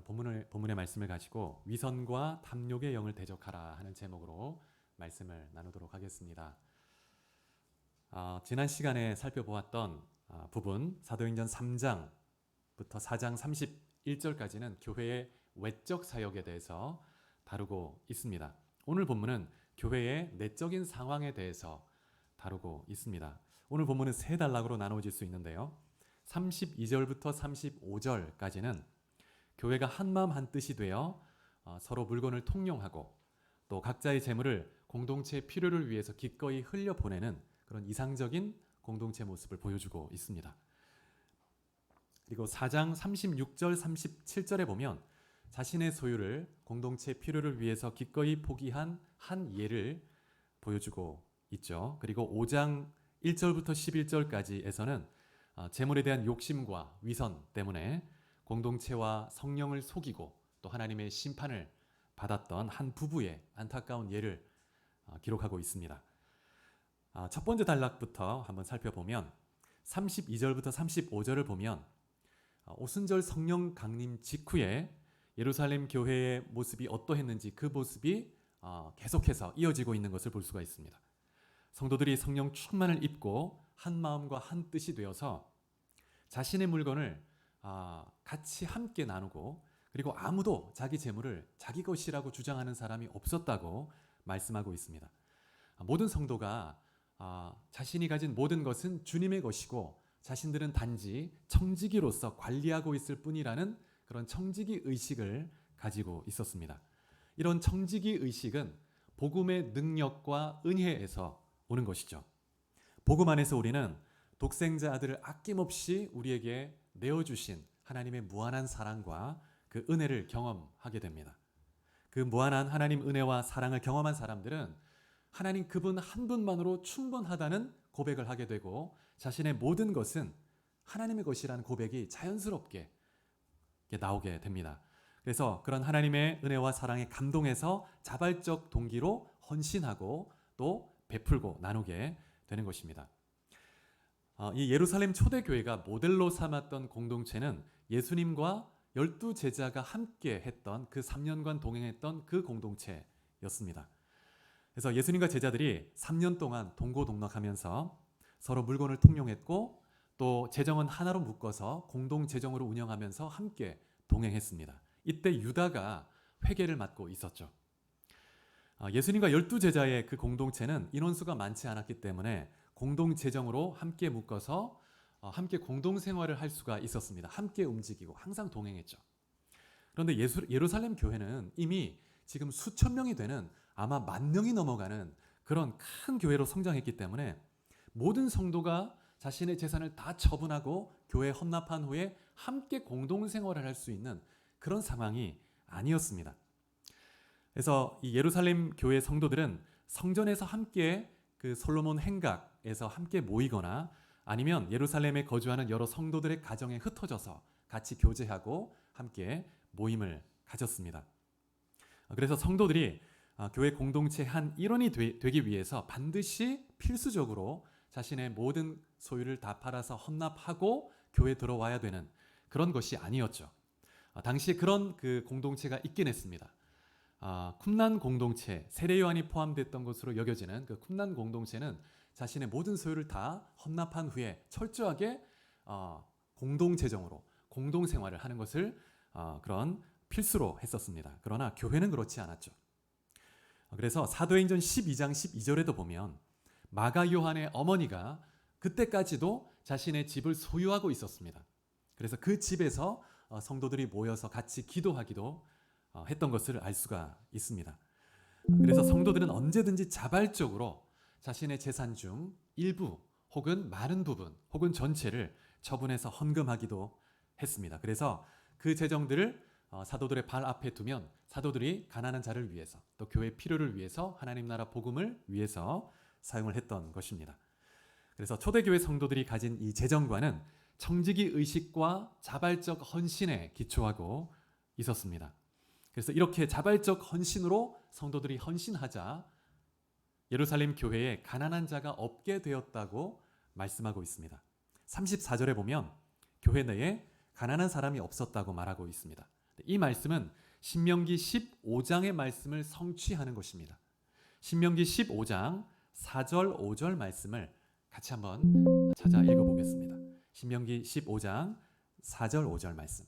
본문의 말씀을 가지고 위선과 탐욕의 영을 대적하라 하는 제목으로 말씀을 나누도록 하겠습니다. 지난 시간에 살펴보았던 부분 사도행전 3장부터 4장 31절까지는 교회의 외적 사역에 대해서 다루고 있습니다. 오늘 본문은 교회의 내적인 상황에 대해서 다루고 있습니다. 오늘 본문은 세 단락으로 나누어질 수 있는데요. 32절부터 35절까지는 교회가 한마음 한뜻이 되어 서로 물건을 통용하고 또 각자의 재물을 공동체의 필요를 위해서 기꺼이 흘려보내는 그런 이상적인 공동체 모습을 보여주고 있습니다. 그리고 4장 36절 37절에 보면 자신의 소유를 공동체의 필요를 위해서 기꺼이 포기한 한 예를 보여주고 있죠. 그리고 5장 1절부터 11절까지에서는 재물에 대한 욕심과 위선 때문에 공동체와 성령을 속이고 또 하나님의 심판을 받았던 한 부부의 안타까운 예를 기록하고 있습니다. 첫 번째 단락부터 한번 살펴보면 32절부터 35절을 보면 오순절 성령 강림 직후에 예루살렘 교회의 모습이 어떠했는지 그 모습이 계속해서 이어지고 있는 것을 볼 수가 있습니다. 성도들이 성령 충만을 입고 한 마음과 한 뜻이 되어서 자신의 물건을 같이 함께 나누고 그리고 아무도 자기 재물을 자기 것이라고 주장하는 사람이 없었다고 말씀하고 있습니다. 모든 성도가 자신이 가진 모든 것은 주님의 것이고 자신들은 단지 청지기로서 관리하고 있을 뿐이라는 그런 청지기 의식을 가지고 있었습니다. 이런 청지기 의식은 복음의 능력과 은혜에서 오는 것이죠. 복음 안에서 우리는 독생자 아들을 아낌없이 우리에게 내어주신 하나님의 무한한 사랑과 그 은혜를 경험하게 됩니다. 그 무한한 하나님 은혜와 사랑을 경험한 사람들은 하나님 그분 한 분만으로 충분하다는 고백을 하게 되고 자신의 모든 것은 하나님의 것이라는 고백이 자연스럽게 나오게 됩니다. 그래서 그런 하나님의 은혜와 사랑에 감동해서 자발적 동기로 헌신하고 또 베풀고 나누게 되는 것입니다. 이 예루살렘 초대교회가 모델로 삼았던 공동체는 예수님과 12제자가 함께 했던 그 3년간 동행했던 그 공동체였습니다. 그래서 예수님과 제자들이 3년 동안 동고동락하면서 서로 물건을 통용했고 또 재정은 하나로 묶어서 공동재정으로 운영하면서 함께 동행했습니다. 이때 유다가 회계를 맡고 있었죠. 예수님과 12제자의 그 공동체는 인원수가 많지 않았기 때문에 공동재정으로 함께 묶어서 함께 공동생활을 할 수가 있었습니다. 함께 움직이고 항상 동행했죠. 그런데 예루살렘 교회는 이미 지금 수천 명이 되는 아마 10,000명이 넘어가는 그런 큰 교회로 성장했기 때문에 모든 성도가 자신의 재산을 다 처분하고 교회에 헌납한 후에 함께 공동생활을 할 수 있는 그런 상황이 아니었습니다. 그래서 이 예루살렘 교회 성도들은 성전에서 함께 그 솔로몬 행각에서 함께 모이거나 아니면 예루살렘에 거주하는 여러 성도들의 가정에 흩어져서 같이 교제하고 함께 모임을 가졌습니다. 그래서 성도들이 교회 공동체의 한 일원이 되기 위해서 반드시 필수적으로 자신의 모든 소유를 다 팔아서 헌납하고 교회에 들어와야 되는 그런 것이 아니었죠. 당시에 그런 그 공동체가 있긴 했습니다. 쿰난 공동체, 세례 요한이 포함됐던 것으로 여겨지는 그 쿰난 공동체는 자신의 모든 소유를 다 헌납한 후에 철저하게 공동재정으로 공동생활을 하는 것을 그런 필수로 했었습니다. 그러나 교회는 그렇지 않았죠. 그래서 사도행전 12장 12절에도 보면 마가 요한의 어머니가 그때까지도 자신의 집을 소유하고 있었습니다. 그래서 그 집에서 성도들이 모여서 같이 기도하기도 했던 것을 알 수가 있습니다. 그래서 성도들은 언제든지 자발적으로 자신의 재산 중 일부 혹은 많은 부분 혹은 전체를 처분해서 헌금하기도 했습니다. 그래서 그 재정들을 사도들의 발 앞에 두면 사도들이 가난한 자를 위해서 또 교회 필요를 위해서 하나님 나라 복음을 위해서 사용을 했던 것입니다. 그래서 초대교회 성도들이 가진 이 재정관은 청지기 의식과 자발적 헌신에 기초하고 있었습니다. 그래서 이렇게 자발적 헌신으로 성도들이 헌신하자 예루살렘 교회에 가난한 자가 없게 되었다고 말씀하고 있습니다. 34절에 보면 교회 내에 가난한 사람이 없었다고 말하고 있습니다. 이 말씀은 신명기 15장의 말씀을 성취하는 것입니다. 신명기 15장 4절 5절 말씀을 같이 한번 찾아 읽어보겠습니다. 신명기 15장 4절 5절 말씀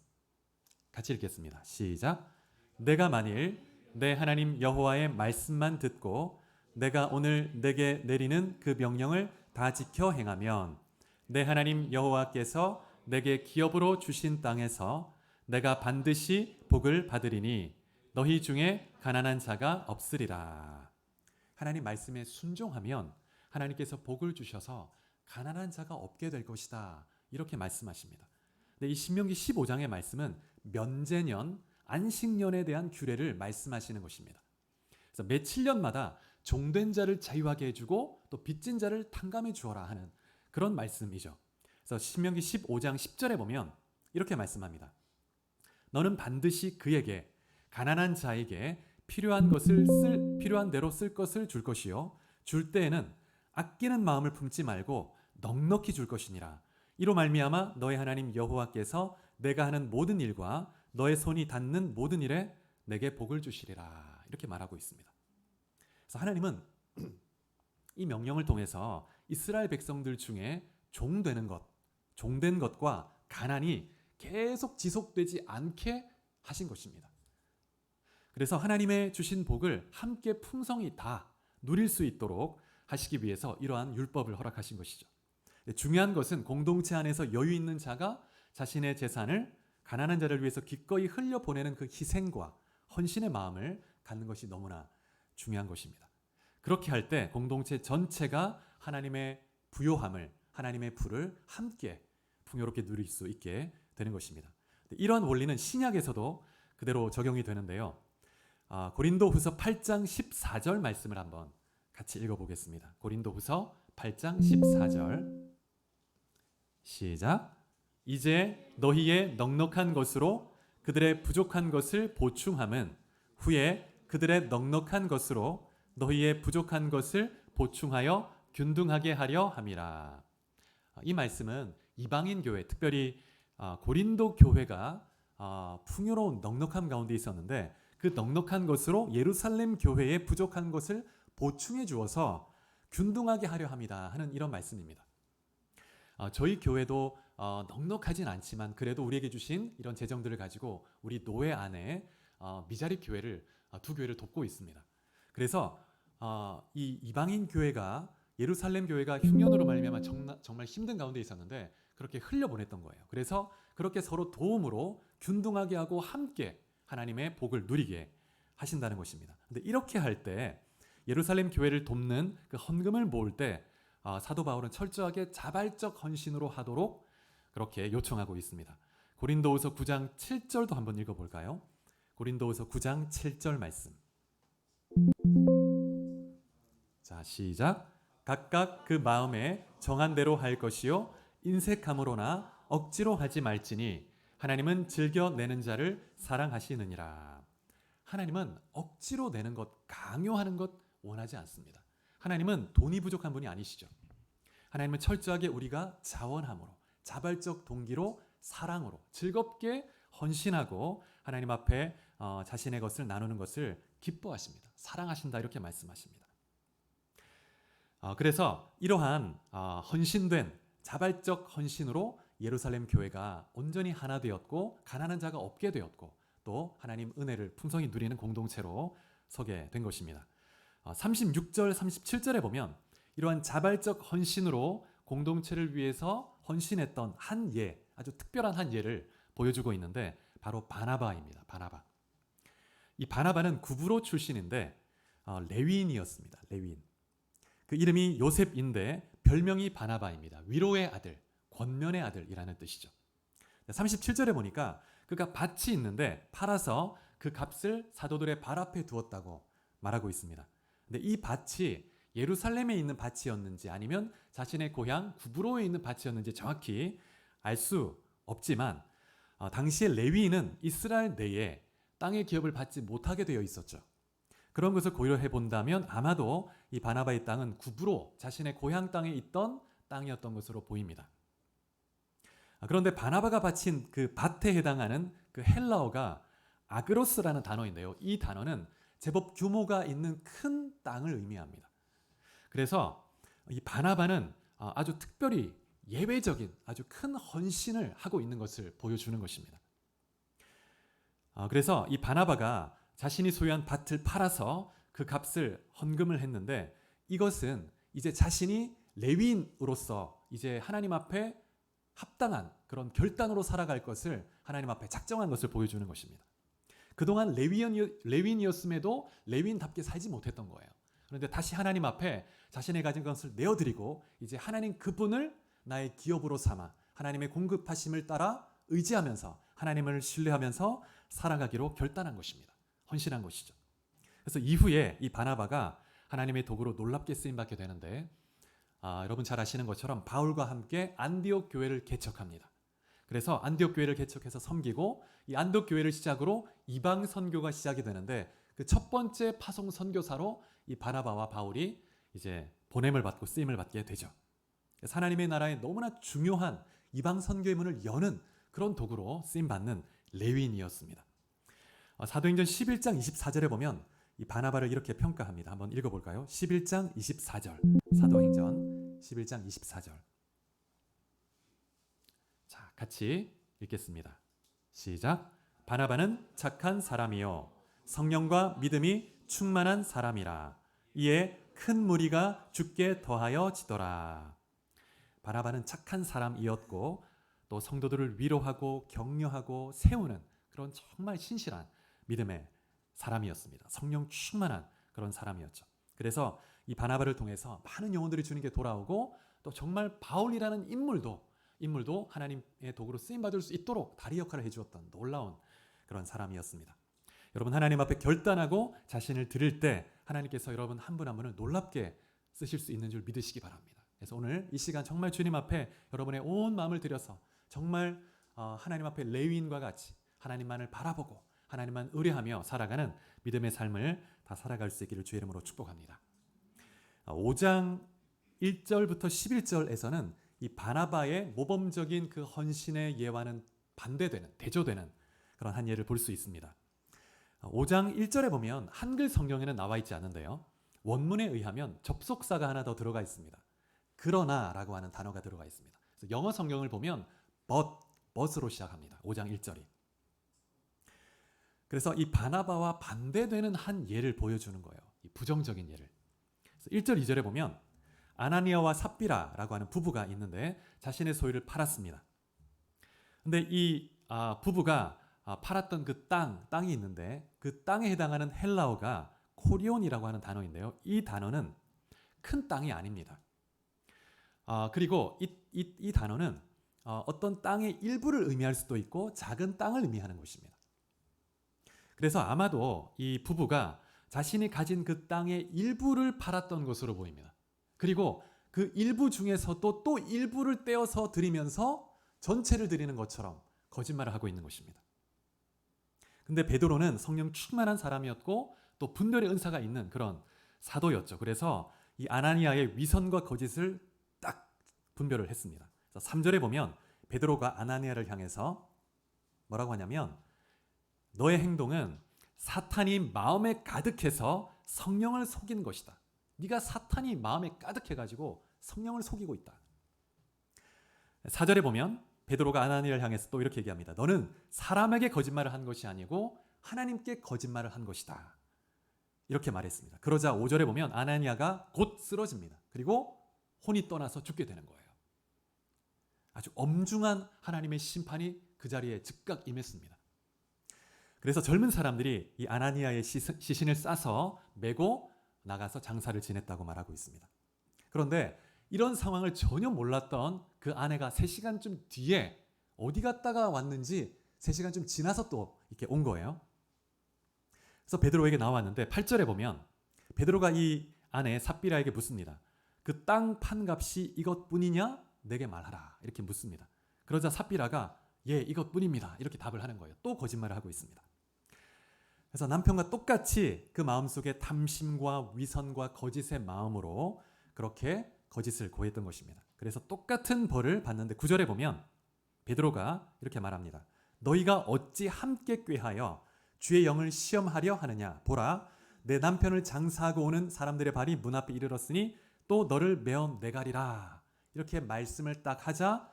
같이 읽겠습니다. 시작. 내가 만일 내 하나님 여호와의 말씀만 듣고 내가 오늘 내게 내리는 그 명령을 다 지켜 행하면 내 하나님 여호와께서 내게 기업으로 주신 땅에서 내가 반드시 복을 받으리니 너희 중에 가난한 자가 없으리라. 하나님 말씀에 순종하면 하나님께서 복을 주셔서 가난한 자가 없게 될 것이다. 이렇게 말씀하십니다. 근데 이 신명기 15장의 말씀은 면제년, 안식년에 대한 규례를 말씀하시는 것입니다. 그래서 매 7년마다 종된 자를 자유하게 해주고 또 빚진 자를 탕감해 주어라 하는 그런 말씀이죠. 그래서 신명기 15장 10절에 보면 이렇게 말씀합니다. 너는 반드시 그에게 가난한 자에게 필요한 대로 쓸 것을 줄 것이요 줄 때에는 아끼는 마음을 품지 말고 넉넉히 줄 것이니라. 이로 말미암아 너의 하나님 여호와께서 내가 하는 모든 일과 너의 손이 닿는 모든 일에 내게 복을 주시리라. 이렇게 말하고 있습니다. 그래서 하나님은 이 명령을 통해서 이스라엘 백성들 중에 종된 것과 가난이 계속 지속되지 않게 하신 것입니다. 그래서 하나님의 주신 복을 함께 풍성히 다 누릴 수 있도록 하시기 위해서 이러한 율법을 허락하신 것이죠. 중요한 것은 공동체 안에서 여유 있는 자가 자신의 재산을 가난한 자를 위해서 기꺼이 흘려보내는 그 희생과 헌신의 마음을 갖는 것이 너무나 중요한 것입니다. 그렇게 할 때 공동체 전체가 하나님의 부요함을, 하나님의 불을 함께 풍요롭게 누릴 수 있게 되는 것입니다. 이러한 원리는 신약에서도 그대로 적용이 되는데요. 고린도후서 8장 14절 말씀을 한번 같이 읽어보겠습니다. 고린도후서 8장 14절 시작. 이제 너희의 넉넉한 것으로 그들의 부족한 것을 보충함은 후에 그들의 넉넉한 것으로 너희의 부족한 것을 보충하여 균등하게 하려 함이라. 이 말씀은 이방인 교회, 특별히 고린도 교회가 풍요로운 넉넉함 가운데 있었는데 그 넉넉한 것으로 예루살렘 교회의 부족한 것을 보충해 주어서 균등하게 하려 합니다 하는 이런 말씀입니다. 저희 교회도 넉넉하진 않지만 그래도 우리에게 주신 이런 재정들을 가지고 우리 노회 안에 미자립 교회를 두 교회를 돕고 있습니다. 그래서 이 이방인 교회가 예루살렘 교회가 흉년으로 말미암아 정말 힘든 가운데 있었는데 그렇게 흘려보냈던 거예요. 그래서 그렇게 서로 도움으로 균등하게 하고 함께 하나님의 복을 누리게 하신다는 것입니다. 근데 이렇게 할 때 예루살렘 교회를 돕는 그 헌금을 모을 때 사도 바울은 철저하게 자발적 헌신으로 하도록 그렇게 요청하고 있습니다. 고린도후서 9장 7절도 한번 읽어볼까요? 고린도후서 9장 7절 말씀. 자, 시작. 각각 그 마음에 정한 대로 할 것이요 인색함으로나 억지로 하지 말지니 하나님은 즐겨 내는 자를 사랑하시느니라. 하나님은 억지로 내는 것, 강요하는 것 원하지 않습니다. 하나님은 돈이 부족한 분이 아니시죠. 하나님은 철저하게 우리가 자원함으로, 자발적 동기로, 사랑으로 즐겁게 헌신하고 하나님 앞에 자신의 것을 나누는 것을 기뻐하십니다. 사랑하신다 이렇게 말씀하십니다. 그래서 이러한 헌신된 자발적 헌신으로 예루살렘 교회가 온전히 하나 되었고 가난한 자가 없게 되었고 또 하나님 은혜를 풍성히 누리는 공동체로 서게 된 것입니다. 36절, 37절에 보면 이러한 자발적 헌신으로 공동체를 위해서 헌신했던 한 예, 아주 특별한 한 예를 보여주고 있는데 바로 바나바입니다. 바나바. 이 바나바는 구브로 출신인데 레위인이었습니다. 레위인. 그 이름이 요셉인데 별명이 바나바입니다. 위로의 아들, 권면의 아들이라는 뜻이죠. 37절에 보니까 그가 밭이 있는데 팔아서 그 값을 사도들의 발 앞에 두었다고 말하고 있습니다. 근데 이 밭이 예루살렘에 있는 밭이었는지 아니면 자신의 고향 구브로에 있는 밭이었는지 정확히 알 수 없지만 당시에 레위인은 이스라엘 내에 땅의 기업을 받지 못하게 되어 있었죠. 그런 것을 고려해 본다면 아마도 이 바나바의 땅은 구브로 자신의 고향 땅에 있던 땅이었던 것으로 보입니다. 그런데 바나바가 바친 그 밭에 해당하는 그 헬라어가 아그로스라는 단어인데요. 이 단어는 제법 규모가 있는 큰 땅을 의미합니다. 그래서 이 바나바는 아주 특별히 예외적인 아주 큰 헌신을 하고 있는 것을 보여주는 것입니다. 그래서 이 바나바가 자신이 소유한 밭을 팔아서 그 값을 헌금을 했는데, 이것은 이제 자신이 레위인으로서 이제 하나님 앞에 합당한 그런 결단으로 살아갈 것을 하나님 앞에 작정한 것을 보여주는 것입니다. 그동안 레위인이었음에도 레위인답게 살지 못했던 거예요. 그런데 다시 하나님 앞에 자신의 가진 것을 내어드리고 이제 하나님 그분을 나의 기업으로 삼아 하나님의 공급하심을 따라 의지하면서 하나님을 신뢰하면서 살아가기로 결단한 것입니다. 헌신한 것이죠. 그래서 이후에 이 바나바가 하나님의 도구로 놀랍게 쓰임받게 되는데, 여러분 잘 아시는 것처럼 바울과 함께 안디옥 교회를 개척합니다. 그래서 안디옥 교회를 개척해서 섬기고, 이 안디옥 교회를 시작으로 이방 선교가 시작이 되는데, 그 첫 번째 파송 선교사로 이 바나바와 바울이 이제 보냄을 받고 쓰임을 받게 되죠. 그래서 하나님의 나라에 너무나 중요한 이방 선교의 문을 여는 그런 도구로 쓰임 받는 레위인이었습니다. 사도행전 11장 24절에 보면 이 바나바를 이렇게 평가합니다. 한번 읽어볼까요? 11장 24절. 사도행전 11장 24절. 자, 같이 읽겠습니다. 시작. 바나바는 착한 사람이요 성령과 믿음이 충만한 사람이라. 이에 큰 무리가 주께 더하여 지더라. 바나바는 착한 사람이었고 또 성도들을 위로하고 격려하고 세우는 그런 정말 신실한 믿음의 사람이었습니다. 성령 충만한 그런 사람이었죠. 그래서 이 바나바를 통해서 많은 영혼들이 주님께 돌아오고, 또 정말 바울이라는 인물도 하나님의 도구로 쓰임받을 수 있도록 다리 역할을 해주었던 놀라운 그런 사람이었습니다. 여러분, 하나님 앞에 결단하고 자신을 드릴 때 하나님께서 여러분 한 분 한 분을 놀랍게 쓰실 수 있는 줄 믿으시기 바랍니다. 그래서 오늘 이 시간 정말 주님 앞에 여러분의 온 마음을 들여서 정말 하나님 앞에 레위인과 같이 하나님만을 바라보고 하나님만 의뢰하며 살아가는 믿음의 삶을 다 살아갈 수 있기를 주의 이름으로 축복합니다. 5장 1절부터 11절에서는 이 바나바의 모범적인 그 헌신의 예와는 반대되는, 대조되는 그런 한 예를 볼 수 있습니다. 5장 1절에 보면 한글 성경에는 나와 있지 않은데요, 원문에 의하면 접속사가 하나 더 들어가 있습니다. 그러나 라고 하는 단어가 들어가 있습니다. 그래서 영어 성경을 보면 but으로 시작합니다. 5장 1절이. 그래서 이 바나바와 반대되는 한 예를 보여주는 거예요. 이 부정적인 예를. 그래서 1절 2절에 보면 아나니아와 삽비라라고 하는 부부가 있는데 자신의 소유를 팔았습니다. 근데 이 부부가 팔았던 그 땅이 있는데 그 땅에 해당하는 헬라어가 코리온이라고 하는 단어인데요. 이 단어는 큰 땅이 아닙니다. 그리고 이 단어는 어떤 땅의 일부를 의미할 수도 있고 작은 땅을 의미하는 것입니다. 그래서 아마도 이 부부가 자신이 가진 그 땅의 일부를 팔았던 것으로 보입니다. 그리고 그 일부 중에서도 또 일부를 떼어서 드리면서 전체를 드리는 것처럼 거짓말을 하고 있는 것입니다. 근데 베드로는 성령 충만한 사람이었고 또 분별의 은사가 있는 그런 사도였죠. 그래서 이 아나니아의 위선과 거짓을 딱 분별을 했습니다. 그래서 3절에 보면 베드로가 아나니아를 향해서 뭐라고 하냐면, 너의 행동은 사탄이 마음에 가득해서 성령을 속인 것이다. 네가 사탄이 마음에 가득해가지고 성령을 속이고 있다. 4절에 보면 베드로가 아나니아를 향해서 또 이렇게 얘기합니다. 너는 사람에게 거짓말을 한 것이 아니고 하나님께 거짓말을 한 것이다. 이렇게 말했습니다. 그러자 5절에 보면 아나니아가 곧 쓰러집니다. 그리고 혼이 떠나서 죽게 되는 거예요. 아주 엄중한 하나님의 심판이 그 자리에 즉각 임했습니다. 그래서 젊은 사람들이 이 아나니아의 시신을 싸서 메고 나가서 장사를 지냈다고 말하고 있습니다. 그런데 이런 상황을 전혀 몰랐던 그 아내가 3시간쯤 뒤에 어디 갔다가 왔는지 3시간쯤 지나서 또 이렇게 온 거예요. 그래서 베드로에게 나왔는데 8절에 보면 베드로가 이 아내 삽비라에게 묻습니다. 그 땅 판 값이 이것뿐이냐? 내게 말하라. 이렇게 묻습니다. 그러자 삽비라가 예, 이것뿐입니다. 이렇게 답을 하는 거예요. 또 거짓말을 하고 있습니다. 그래서 남편과 똑같이 그 마음속에 탐심과 위선과 거짓의 마음으로 그렇게 거짓을 고했던 것입니다. 그래서 똑같은 벌을 받는데 9절에 보면 베드로가 이렇게 말합니다. 너희가 어찌 함께 꾀하여 주의 영을 시험하려 하느냐? 보라, 내 남편을 장사하고 오는 사람들의 발이 문 앞에 이르렀으니 또 너를 메어 내가리라. 이렇게 말씀을 딱 하자,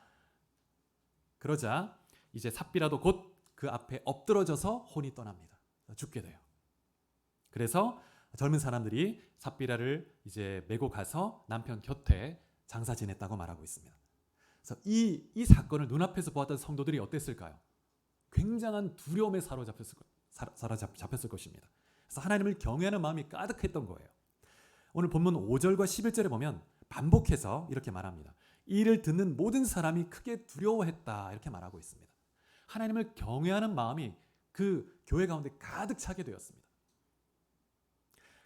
그러자 이제 삽비라도 곧 그 앞에 엎드러져서 혼이 떠납니다. 죽게 돼요. 그래서 젊은 사람들이 삽비라를 이제 메고 가서 남편 곁에 장사 지냈다고 말하고 있습니다. 그래서 이 사건을 눈앞에서 보았던 성도들이 어땠을까요? 굉장한 두려움에 사로잡혔을 것입니다. 그래서 하나님을 경외하는 마음이 가득했던 거예요. 오늘 본문 5절과 11절에 보면 반복해서 이렇게 말합니다. 이 일을 듣는 모든 사람이 크게 두려워했다, 이렇게 말하고 있습니다. 하나님을 경외하는 마음이 그 교회 가운데 가득 차게 되었습니다.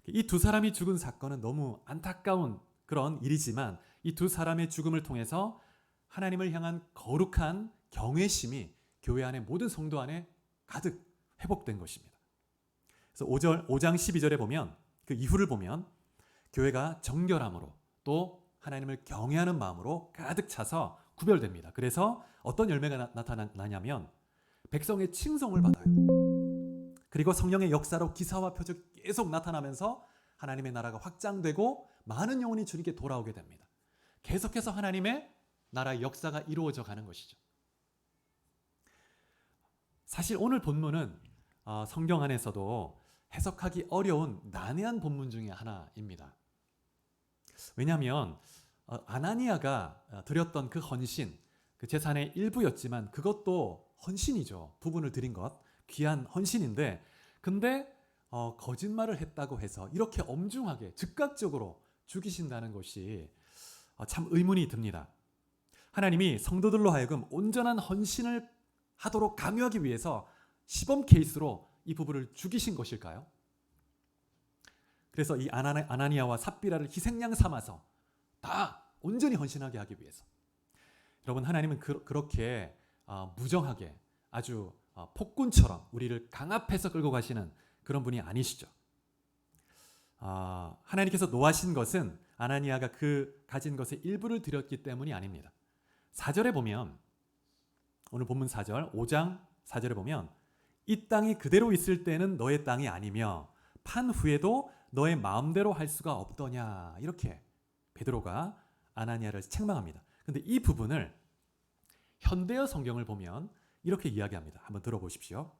이 두 사람이 죽은 사건은 너무 안타까운 그런 일이지만 이 두 사람의 죽음을 통해서 하나님을 향한 거룩한 경외심이 교회 안에 모든 성도 안에 가득 회복된 것입니다. 그래서 5장 12절에 보면 그 이후를 보면 교회가 정결함으로 또 하나님을 경외하는 마음으로 가득 차서 구별됩니다. 그래서 어떤 열매가 나타나냐면 백성의 칭송을 받아요. 그리고 성령의 역사로 기사와 표적이 계속 나타나면서 하나님의 나라가 확장되고 많은 영혼이 주님께 돌아오게 됩니다. 계속해서 하나님의 나라의 역사가 이루어져 가는 것이죠. 사실 오늘 본문은 성경 안에서도 해석하기 어려운 난해한 본문 중에 하나입니다. 왜냐하면 아나니아가 드렸던 그 헌신, 그 재산의 일부였지만 그것도 헌신이죠. 부분을 드린 것, 귀한 헌신인데, 근데 거짓말을 했다고 해서 이렇게 엄중하게 즉각적으로 죽이신다는 것이 참 의문이 듭니다. 하나님이 성도들로 하여금 온전한 헌신을 하도록 강요하기 위해서 시범 케이스로 이 부부를 죽이신 것일까요? 그래서 이 아나니아와 삽비라를 희생양 삼아서 다 온전히 헌신하게 하기 위해서. 여러분, 하나님은 그렇게 무정하게 아주 폭군처럼 우리를 강압해서 끌고 가시는 그런 분이 아니시죠. 하나님께서 노하신 것은 아나니아가 그 가진 것의 일부를 드렸기 때문이 아닙니다. 4절에 보면, 오늘 본문 4절 5장 4절에 보면 이 땅이 그대로 있을 때는 너의 땅이 아니며 판 후에도 너의 마음대로 할 수가 없더냐, 이렇게 베드로가 아나니아를 책망합니다. 근데 이 부분을 현대어 성경을 보면 이렇게 이야기합니다. 한번 들어보십시오.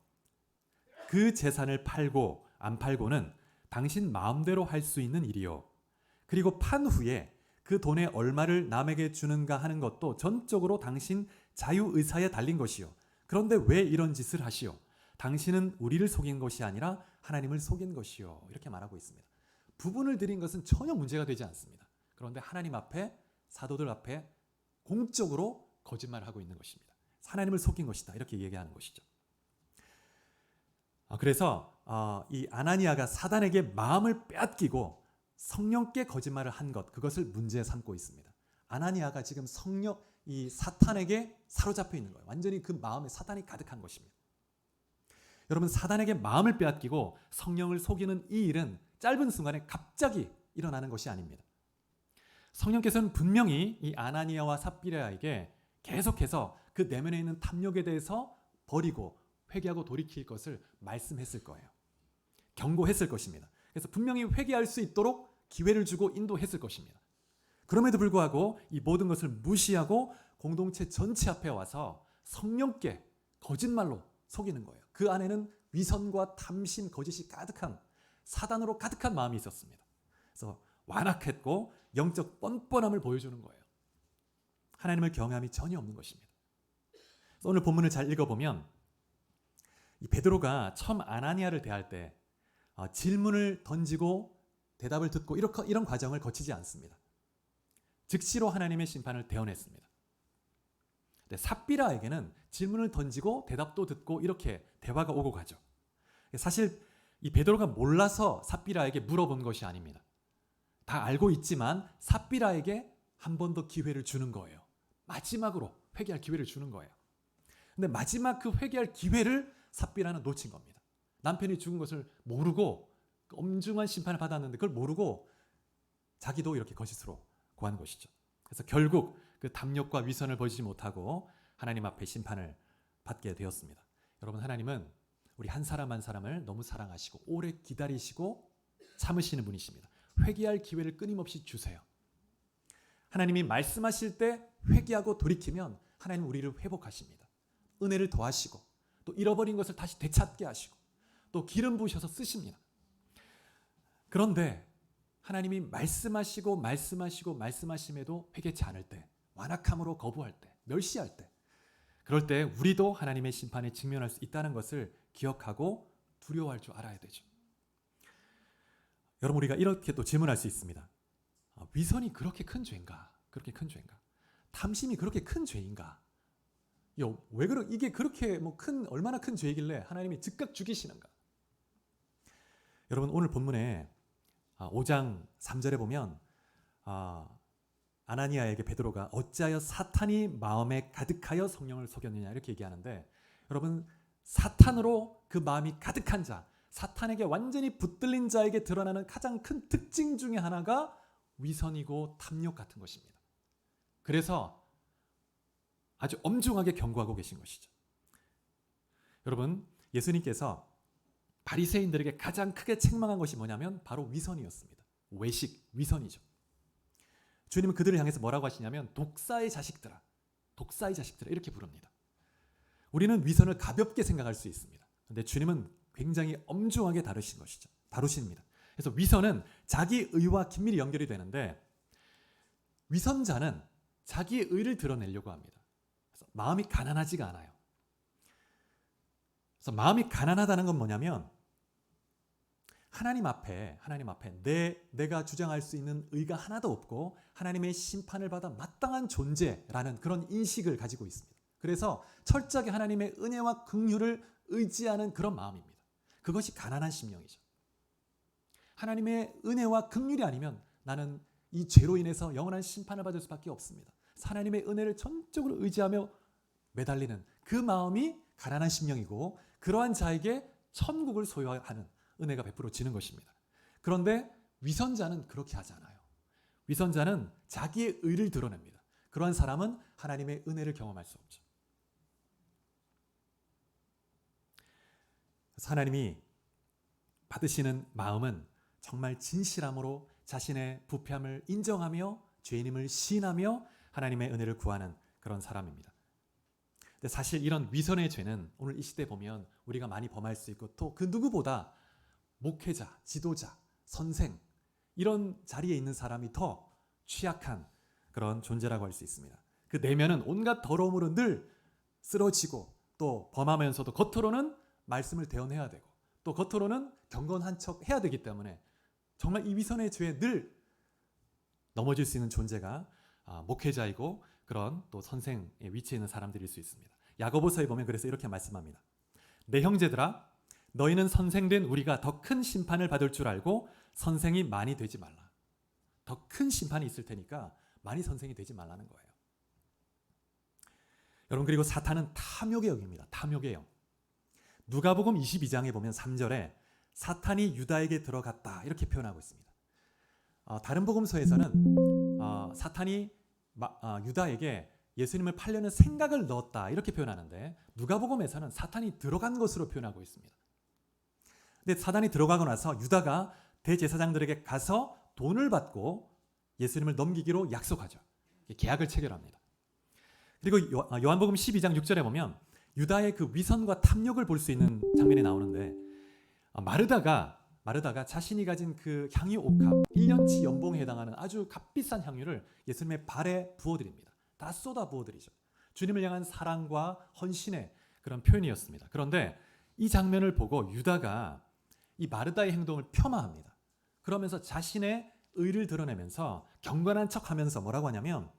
그 재산을 팔고 안 팔고는 당신 마음대로 할 수 있는 일이요. 그리고 판 후에 그 돈의 얼마를 남에게 주는가 하는 것도 전적으로 당신 자유의사에 달린 것이요. 그런데 왜 이런 짓을 하시오? 당신은 우리를 속인 것이 아니라 하나님을 속인 것이요. 이렇게 말하고 있습니다. 부분을 드린 것은 전혀 문제가 되지 않습니다. 그런데 하나님 앞에, 사도들 앞에 공적으로 거짓말을 하고 있는 것입니다. 하나님을 속인 것이다, 이렇게 얘기하는 것이죠. 그래서 이 아나니아가 사단에게 마음을 빼앗기고 성령께 거짓말을 한 것, 그것을 문제 삼고 있습니다. 아나니아가 지금 이 사탄에게 사로잡혀 있는 거예요. 완전히 그 마음에 사탄이 가득한 것입니다. 여러분, 사단에게 마음을 빼앗기고 성령을 속이는 이 일은 짧은 순간에 갑자기 일어나는 것이 아닙니다. 성령께서는 분명히 이 아나니아와 삽비라에게 계속해서 그 내면에 있는 탐욕에 대해서 버리고 회개하고 돌이킬 것을 말씀했을 거예요. 경고했을 것입니다. 그래서 분명히 회개할 수 있도록 기회를 주고 인도했을 것입니다. 그럼에도 불구하고 이 모든 것을 무시하고 공동체 전체 앞에 와서 성령께 거짓말로 속이는 거예요. 그 안에는 위선과 탐심, 거짓이 가득한, 사단으로 가득한 마음이 있었습니다. 그래서 완악했고 영적 뻔뻔함을 보여주는 거예요. 하나님을 경외함이 전혀 없는 것입니다. 그래서 오늘 본문을 잘 읽어보면 이 베드로가 처음 아나니아를 대할 때 질문을 던지고 대답을 듣고 이런 과정을 거치지 않습니다. 즉시로 하나님의 심판을 대언했습니다. 삽비라에게는 질문을 던지고 대답도 듣고 이렇게 대화가 오고 가죠. 사실 이 베드로가 몰라서 삽비라에게 물어본 것이 아닙니다. 다 알고 있지만 삽비라에게 한 번 더 기회를 주는 거예요. 마지막으로 회개할 기회를 주는 거예요. 근데 마지막 그 회개할 기회를 삽비라는 놓친 겁니다. 남편이 죽은 것을 모르고 엄중한 심판을 받았는데 그걸 모르고 자기도 이렇게 거짓으로 고한 것이죠. 그래서 결국 그 탐욕과 위선을 버리지 못하고 하나님 앞에 심판을 받게 되었습니다. 여러분, 하나님은 우리 한 사람 한 사람을 너무 사랑하시고 오래 기다리시고 참으시는 분이십니다. 회개할 기회를 끊임없이 주세요. 하나님이 말씀하실 때 회개하고 돌이키면 하나님은 우리를 회복하십니다. 은혜를 더하시고 또 잃어버린 것을 다시 되찾게 하시고 또 기름 부으셔서 쓰십니다. 그런데 하나님이 말씀하심에도 회개치 않을 때, 완악함으로 거부할 때, 멸시할 때, 그럴 때 우리도 하나님의 심판에 직면할 수 있다는 것을 기억하고 두려워할 줄 알아야 되죠. 여러분, 우리가 이렇게 또 질문할 수 있습니다. 위선이 그렇게 큰 죄인가? 그렇게 큰 죄인가? 탐심이 그렇게 큰 죄인가? 이게 그렇게 얼마나 큰 죄이길래 하나님이 즉각 죽이시는가? 여러분, 오늘 본문에 5장 3절에 보면 아나니아에게 베드로가 어찌하여 사탄이 마음에 가득하여 성령을 속였느냐 이렇게 얘기하는데, 여러분, 사탄으로 그 마음이 가득한 자, 사탄에게 완전히 붙들린 자에게 드러나는 가장 큰 특징 중에 하나가 위선이고 탐욕 같은 것입니다. 그래서 아주 엄중하게 경고하고 계신 것이죠. 여러분, 예수님께서 바리새인들에게 가장 크게 책망한 것이 뭐냐면 바로 위선이었습니다. 외식, 위선이죠. 주님은 그들을 향해서 뭐라고 하시냐면 독사의 자식들아, 독사의 자식들아 이렇게 부릅니다. 우리는 위선을 가볍게 생각할 수 있습니다. 그런데 주님은 굉장히 엄중하게 다루십니다. 그래서 위선은 자기 의와 긴밀히 연결이 되는데, 위선자는 자기의 의를 드러내려고 합니다. 그래서 마음이 가난하지가 않아요. 그래서 마음이 가난하다는 건 뭐냐면 하나님 앞에 내가 주장할 수 있는 의가 하나도 없고 하나님의 심판을 받아 마땅한 존재라는 그런 인식을 가지고 있습니다. 그래서 철저하게 하나님의 은혜와 긍휼을 의지하는 그런 마음입니다. 그것이 가난한 심령이죠. 하나님의 은혜와 긍휼이 아니면 나는 이 죄로 인해서 영원한 심판을 받을 수밖에 없습니다. 하나님의 은혜를 전적으로 의지하며 매달리는 그 마음이 가난한 심령이고, 그러한 자에게 천국을 소유하는 은혜가 베풀어지는 것입니다. 그런데 위선자는 그렇게 하지 않아요. 위선자는 자기의 의를 드러냅니다. 그러한 사람은 하나님의 은혜를 경험할 수 없죠. 그래서 하나님이 받으시는 마음은 정말 진실함으로 자신의 부패함을 인정하며 죄인임을 시인하며 하나님의 은혜를 구하는 그런 사람입니다. 근데 사실 이런 위선의 죄는 오늘 이 시대에 보면 우리가 많이 범할 수 있고, 또 그 누구보다 목회자, 지도자, 선생 이런 자리에 있는 사람이 더 취약한 그런 존재라고 할 수 있습니다. 그 내면은 온갖 더러움으로 늘 쓰러지고 또 범하면서도 겉으로는 말씀을 대언해야 되고 또 겉으로는 경건한 척 해야 되기 때문에 정말 이 위선의 죄에 늘 넘어질 수 있는 존재가 목회자이고 그런 또 선생의 위치에 있는 사람들일 수 있습니다. 야고보서에 보면 그래서 이렇게 말씀합니다. 내 형제들아, 너희는 선생된 우리가 더 큰 심판을 받을 줄 알고 선생이 많이 되지 말라. 더 큰 심판이 있을 테니까 많이 선생이 되지 말라는 거예요. 여러분, 그리고 사탄은 탐욕의 영입니다. 탐욕의 영. 누가복음 22장에 보면 3절에 사탄이 유다에게 들어갔다 이렇게 표현하고 있습니다. 다른 복음서에서는 사탄이 유다에게 예수님을 팔려는 생각을 넣었다 이렇게 표현하는데, 누가복음에서는 사탄이 들어간 것으로 표현하고 있습니다. 근데 사탄이 들어가고 나서 유다가 대제사장들에게 가서 돈을 받고 예수님을 넘기기로 약속하죠. 계약을 체결합니다. 그리고 요한복음 12장 6절에 보면 유다의 그 위선과 탐욕을 볼 수 있는 장면이 나오는데, 마르다가 자신이 가진 그 향유 옥합 1년치 연봉에 해당하는 아주 값비싼 향유를 예수님의 발에 부어드립니다. 다 쏟아 부어드리죠. 주님을 향한 사랑과 헌신의 그런 표현이었습니다. 그런데 이 장면을 보고 유다가 이 마르다의 행동을 폄하합니다. 그러면서 자신의 의를 드러내면서 경건한 척하면서 뭐라고 하냐면,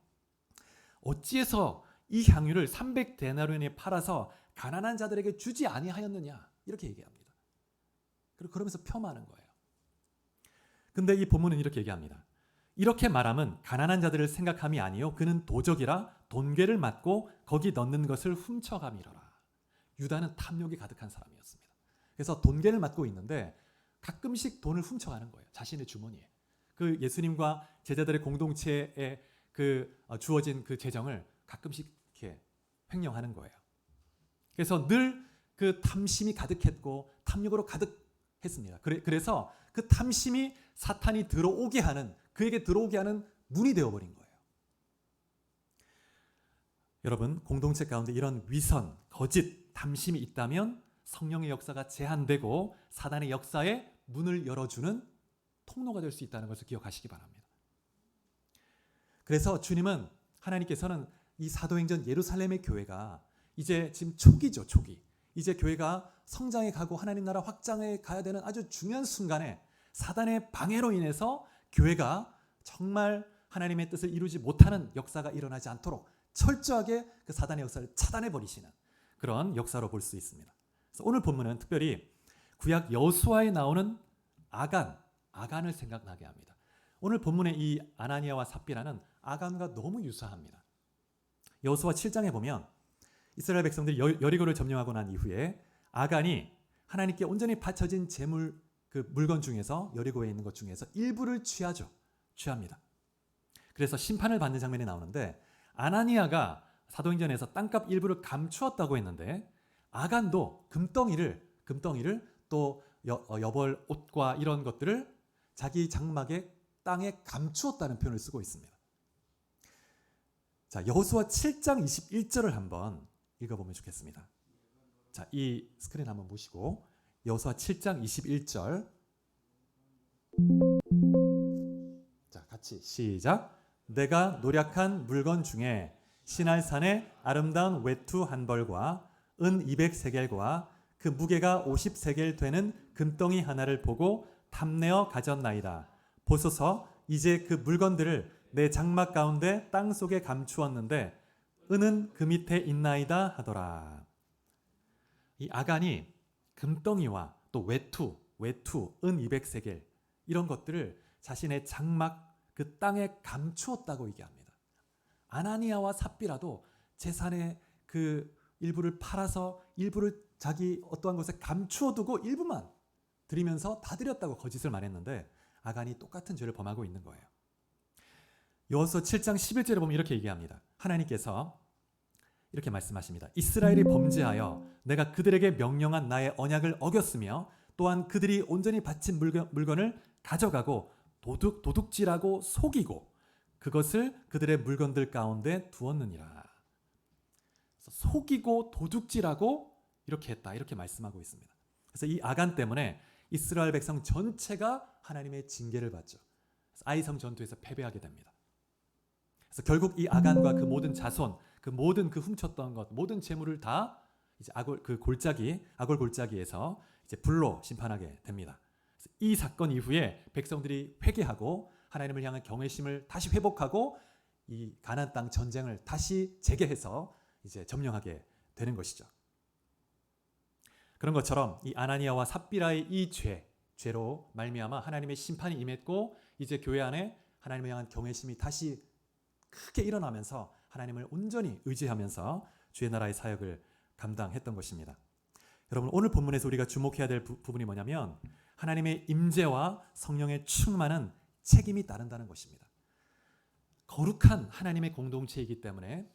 어찌해서 이 향유를 300데나리온에 팔아서 가난한 자들에게 주지 아니하였느냐 이렇게 얘기합니다. 그러면서 폄하하는 거예요. 근데 이 본문은 이렇게 얘기합니다. 이렇게 말함은 가난한 자들을 생각함이 아니요 그는 도적이라 돈괴를 맞고 거기 넣는 것을 훔쳐감이러라. 유다는 탐욕이 가득한 사람이었습니다. 그래서 돈괴를 맞고 있는데 가끔씩 돈을 훔쳐가는 거예요. 자신의 주머니에. 그 예수님과 제자들의 공동체에 주어진 그 재정을 가끔씩 이렇게 횡령하는 거예요. 그래서 늘 그 탐심이 가득했고 탐욕으로 가득했습니다. 그래서 그 탐심이 사탄이 들어오게 하는, 그에게 들어오게 하는 문이 되어버린 거예요. 여러분, 공동체 가운데 이런 위선, 거짓, 탐심이 있다면 성령의 역사가 제한되고 사단의 역사에 문을 열어주는 통로가 될 수 있다는 것을 기억하시기 바랍니다. 그래서 주님은, 하나님께서는 이 사도행전 예루살렘의 교회가 이제 지금 초기죠, 초기. 이제 교회가 성장해 가고 하나님 나라 확장해 가야 되는 아주 중요한 순간에 사단의 방해로 인해서 교회가 정말 하나님의 뜻을 이루지 못하는 역사가 일어나지 않도록 철저하게 그 사단의 역사를 차단해 버리시는 그런 역사로 볼 수 있습니다. 그래서 오늘 본문은 특별히 구약 여호수아에 나오는 아간을 생각나게 합니다. 오늘 본문의 이 아나니아와 삽비라는 아간과 너무 유사합니다. 여호수아 7장에 보면 이스라엘 백성들이 여리고를 점령하고 난 이후에 아간이 하나님께 온전히 바쳐진 제물, 그 물건 중에서, 여리고에 있는 것 중에서 일부를 취합니다. 그래서 심판을 받는 장면이 나오는데, 아나니아가 사도행전에서 땅값 일부를 감추었다고 했는데 아간도 금덩이를 또 여벌 옷과 이런 것들을 자기 장막의 땅에 감추었다는 표현을 쓰고 있습니다. 자, 여호수아 7장 21절을 한번 읽어보면 좋겠습니다. 자, 이 스크린 한번 보시고 여호수아 7장 21절, 자, 같이 시작. 내가 노력한 물건 중에 시날산의 아름다운 외투 한 벌과 은 200세겔과 그 무게가 50세겔 되는 금덩이 하나를 보고 탐내어 가졌나이다. 보소서, 이제 그 물건들을 내 장막 가운데 땅 속에 감추었는데 은은 그 밑에 있나이다 하더라. 이 아간이 금덩이와 또 외투, 은 200세겔 이런 것들을 자신의 장막 그 땅에 감추었다고 얘기합니다. 아나니아와 삽비라도 재산의 그 일부를 팔아서 일부를 자기 어떠한 곳에 감추어두고 일부만 드리면서 다 드렸다고 거짓을 말했는데 아간이 똑같은 죄를 범하고 있는 거예요. 여호수아 7장 11절에 보면 이렇게 얘기합니다. 하나님께서 이렇게 말씀하십니다. 이스라엘이 범죄하여 내가 그들에게 명령한 나의 언약을 어겼으며 또한 그들이 온전히 바친 물건을 가져가고 도둑질하고 속이고 그것을 그들의 물건들 가운데 두었느니라. 속이고 도둑질하고 이렇게 했다, 이렇게 말씀하고 있습니다. 그래서 이 아간 때문에 이스라엘 백성 전체가 하나님의 징계를 받죠. 아이성 전투에서 패배하게 됩니다. 그래서 결국 이 아간과 그 모든 자손, 그 모든 그 훔쳤던 것, 모든 재물을 다 이제 아골 골짜기에서 이제 불로 심판하게 됩니다. 그래서 이 사건 이후에 백성들이 회개하고 하나님을 향한 경외심을 다시 회복하고 이 가나안 땅 전쟁을 다시 재개해서 이제 점령하게 되는 것이죠. 그런 것처럼 이 아나니아와 삽비라의 이 죄로 말미암아 하나님의 심판이 임했고 이제 교회 안에 하나님을 향한 경외심이 다시 크게 일어나면서 하나님을 온전히 의지하면서 주의 나라의 사역을 감당했던 것입니다. 여러분, 오늘 본문에서 우리가 주목해야 될 부분이 뭐냐면 하나님의 임재와 성령의 충만한 책임이 따른다는 것입니다. 거룩한 하나님의 공동체이기 때문에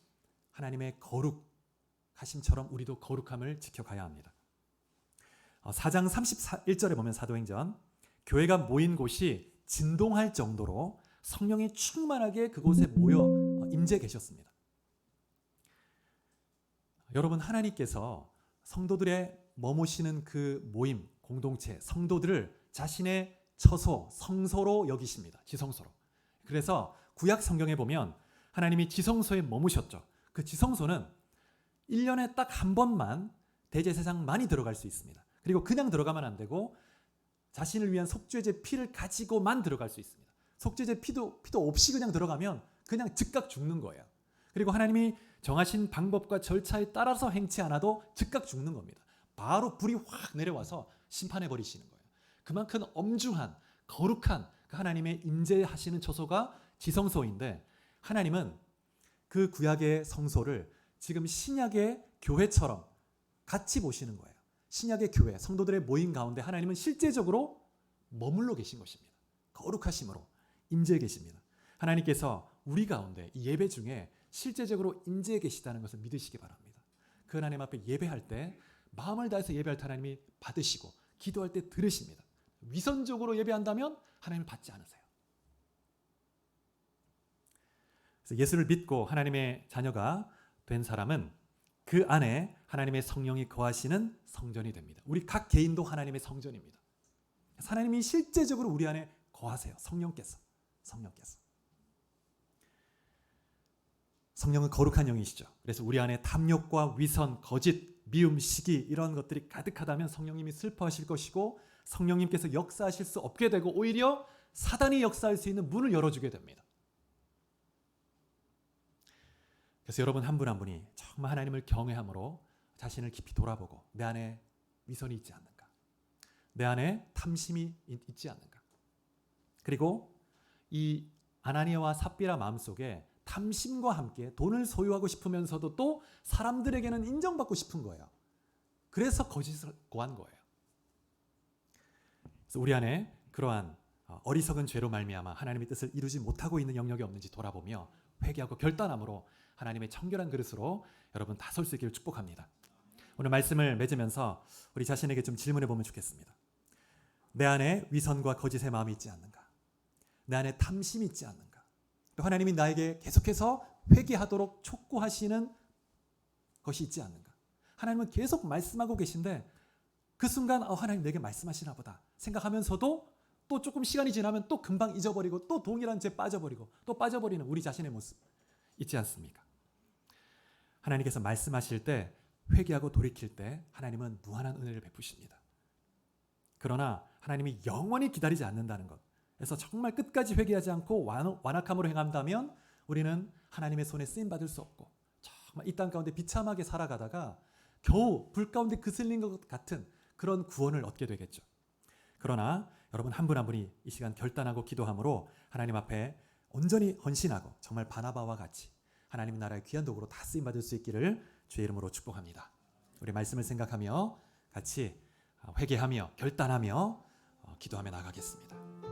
하나님의 거룩하심처럼 우리도 거룩함을 지켜가야 합니다. 4장 31절에 보면 사도행전, 교회가 모인 곳이 진동할 정도로 성령이 충만하게 그곳에 모여 임재 계셨습니다. 여러분, 하나님께서 성도들의 머무시는 그 모임, 공동체, 성도들을 자신의 처소, 성소로 여기십니다. 지성소로. 그래서 구약 성경에 보면 하나님이 지성소에 머무셨죠. 그 지성소는 1년에 딱 한 번만 대제사장만이 들어갈 수 있습니다. 그리고 그냥 들어가면 안 되고 자신을 위한 속죄제 피를 가지고만 들어갈 수 있습니다. 속죄제 피도 없이 그냥 들어가면 그냥 즉각 죽는 거예요. 그리고 하나님이 정하신 방법과 절차에 따라서 행치 않아도 즉각 죽는 겁니다. 바로 불이 확 내려와서 심판해 버리시는 거예요. 그만큼 엄중한 거룩한 그 하나님의 임재하시는 처소가 지성소인데 하나님은 그 구약의 성소를 지금 신약의 교회처럼 같이 보시는 거예요. 신약의 교회, 성도들의 모임 가운데 하나님은 실제적으로 머물러 계신 것입니다. 거룩하심으로 임재해 계십니다. 하나님께서 우리 가운데 이 예배 중에 실제적으로 임재해 계시다는 것을 믿으시기 바랍니다. 그 하나님 앞에 예배할 때 마음을 다해서 예배할 때 하나님이 받으시고 기도할 때 들으십니다. 위선적으로 예배한다면 하나님을 받지 않으세요. 그래서 예수를 믿고 하나님의 자녀가 된 사람은 그 안에 하나님의 성령이 거하시는 성전이 됩니다. 우리 각 개인도 하나님의 성전입니다. 하나님이 실제적으로 우리 안에 거하세요. 성령께서. 성령은 거룩한 영이시죠. 그래서 우리 안에 탐욕과 위선, 거짓, 미움, 시기 이런 것들이 가득하다면 성령님이 슬퍼하실 것이고 성령님께서 역사하실 수 없게 되고 오히려 사단이 역사할 수 있는 문을 열어주게 됩니다. 그래서 여러분 한 분 한 분이 정말 하나님을 경외함으로 자신을 깊이 돌아보고 내 안에 위선이 있지 않는가? 내 안에 탐심이 있지 않는가? 그리고 이 아나니아와 삽비라 마음속에 탐심과 함께 돈을 소유하고 싶으면서도 또 사람들에게는 인정받고 싶은 거예요. 그래서 거짓을 고한 거예요. 그래서 우리 안에 그러한 어리석은 죄로 말미암아 하나님의 뜻을 이루지 못하고 있는 영역이 없는지 돌아보며 회개하고 결단함으로 하나님의 청결한 그릇으로 여러분 다 설 수 있기를 축복합니다. 오늘 말씀을 맺으면서 우리 자신에게 좀 질문해 보면 좋겠습니다. 내 안에 위선과 거짓의 마음이 있지 않는가? 내 안에 탐심이 있지 않는가? 또 하나님이 나에게 계속해서 회개하도록 촉구하시는 것이 있지 않는가? 하나님은 계속 말씀하고 계신데 그 순간 하나님 내게 말씀하시나 보다 생각하면서도 또 조금 시간이 지나면 또 금방 잊어버리고 또 동일한 죄 빠져버리고 또 빠져버리는 우리 자신의 모습 있지 않습니까? 하나님께서 말씀하실 때 회개하고 돌이킬 때 하나님은 무한한 은혜를 베푸십니다. 그러나 하나님이 영원히 기다리지 않는다는 것. 그래서 정말 끝까지 회개하지 않고 완악함으로 행한다면 우리는 하나님의 손에 쓰임받을 수 없고 정말 이 땅 가운데 비참하게 살아가다가 겨우 불 가운데 그슬린 것 같은 그런 구원을 얻게 되겠죠. 그러나 여러분 한 분 한 분이 이 시간 결단하고 기도함으로 하나님 앞에 온전히 헌신하고 정말 바나바와 같이 하나님 나라의 귀한 도구로 다 쓰임받을 수 있기를 주의 이름으로 축복합니다. 우리 말씀을 생각하며 같이 회개하며 결단하며 기도하며 나가겠습니다.